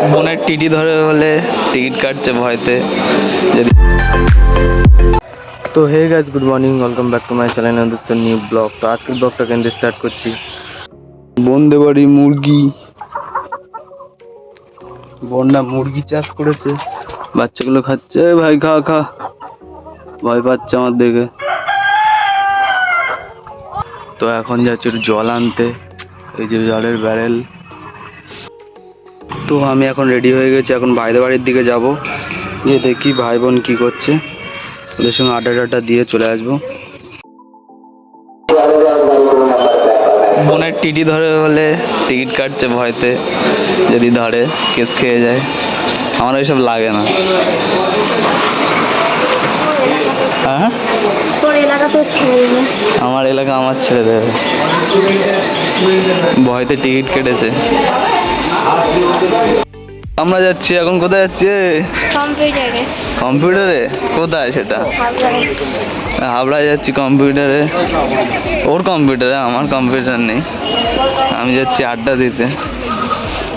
বোনের টিটি ধরে বলে টিকিট কাটছে ভয়তে। তো hey guys, good morning, welcome back to my channel new blog. তো আজকের ব্লগটা কেন স্টার্ট করছি, বন্দে বাড়ি মুরগি, বন্যা মুরগি চাষ করেছে, বাচ্চাগুলো খাচ্ছে। ভাই খা খা, ভয় পাচ্ছে আমার দেখে। তো এখন যাচ্ছি একটু জল আনতে, এই যে জলের ব্যারেল। তো আমি এখন রেডি হয়ে গেছি, এখন ভাইদের বাড়ির দিকে যাব, গিয়ে দেখি ভাই বোন কি করছে, ওদের সঙ্গে আড্ডা দিয়ে চলে আসবো। বোনের টিটি ধরে বলে টিকিট কাটছে ভয়তে, যদি ধরে কেস খেয়ে যায়। আমার ওইসব লাগে না। হ্যাঁ, আমার এলাকা আমার ছেড়ে দেবে, ভয়তে টিকিট কেটেছে। আমরা যাচ্ছি এখন, কোথায় যাচ্ছি? কম্পিউটারে। কোথায় সেটা? হাবড়ায় যাচ্ছি কম্পিউটারে। ওর কম্পিউটারে, আমার কম্পিউটার নেই। আমি যাচ্ছি আড্ডা দিতে।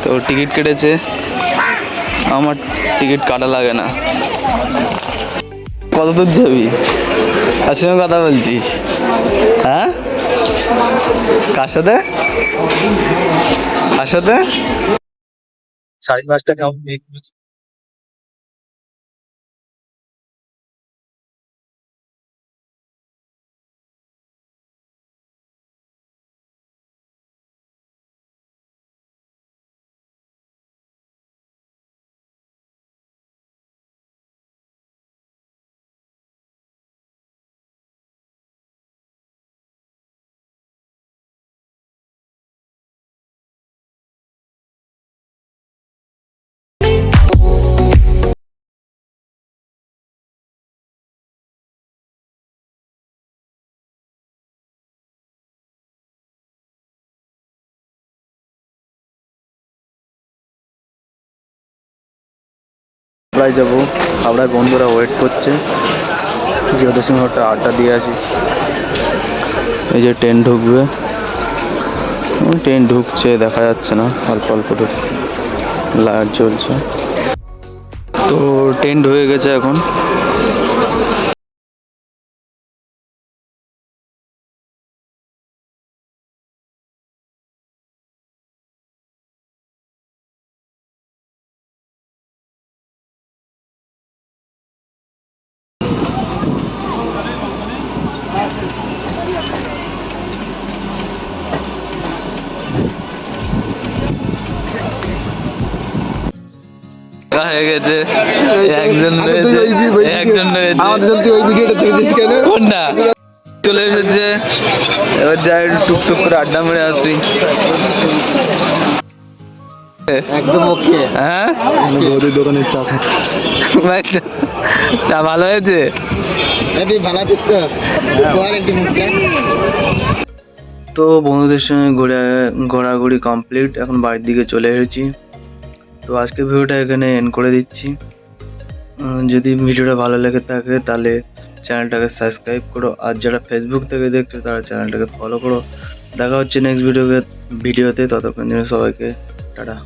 তো ওর টিকিট কেটেছে, আমার টিকিট কাটা লাগে না। কত দূর যাবি? কার সঙ্গে কথা বলছিস? হ্যাঁ, কার সাথে? কার সাথে? 5:30 কেমন? হাওড়ায় যাবো, হাওড়ায় বন্ধুরা ওয়েট করছে, যে ওদের সঙ্গে একটা আড্ডা দিয়ে আসি। এই যে ট্রেন ঢুকবে, ট্রেন ঢুকছে, দেখা যাচ্ছে না, অল্প অল্প ঢুকছে, লাইট জ্বলছে। তো ট্রেন ঢুকে গেছে এখন। হয়ে গেছে, একজন রয়েছে, একজন রয়েছে। কোনটা? চলে এসেছে, এবার যাই টুকটুক করে আড্ডা মেরে আসি। একদম ওকে। হ্যাঁ, গৌরীর দোকানের চা চা ভালো হয়েছে? ভালো আছিস তো? কোয়ারেন্টি মুখটা। তো বন্ধুদের সঙ্গে ঘোরাঘুরি কমপ্লিট, এখন বাড়ির দিকে চলে এসেছি। তো আজকের ভিডিওটা এখানে এন্ড করে দিচ্ছি। যদি ভিডিওটা ভালো লেগে থাকে তাহলে চ্যানেলটাকে সাবস্ক্রাইব করো, আর যারা ফেসবুক থেকে দেখছো তারা চ্যানেলটাকে ফলো করো। দেখা হচ্ছে নেক্সট ভিডিওতে, ততক্ষণ জন্য সবাইকে টাটা।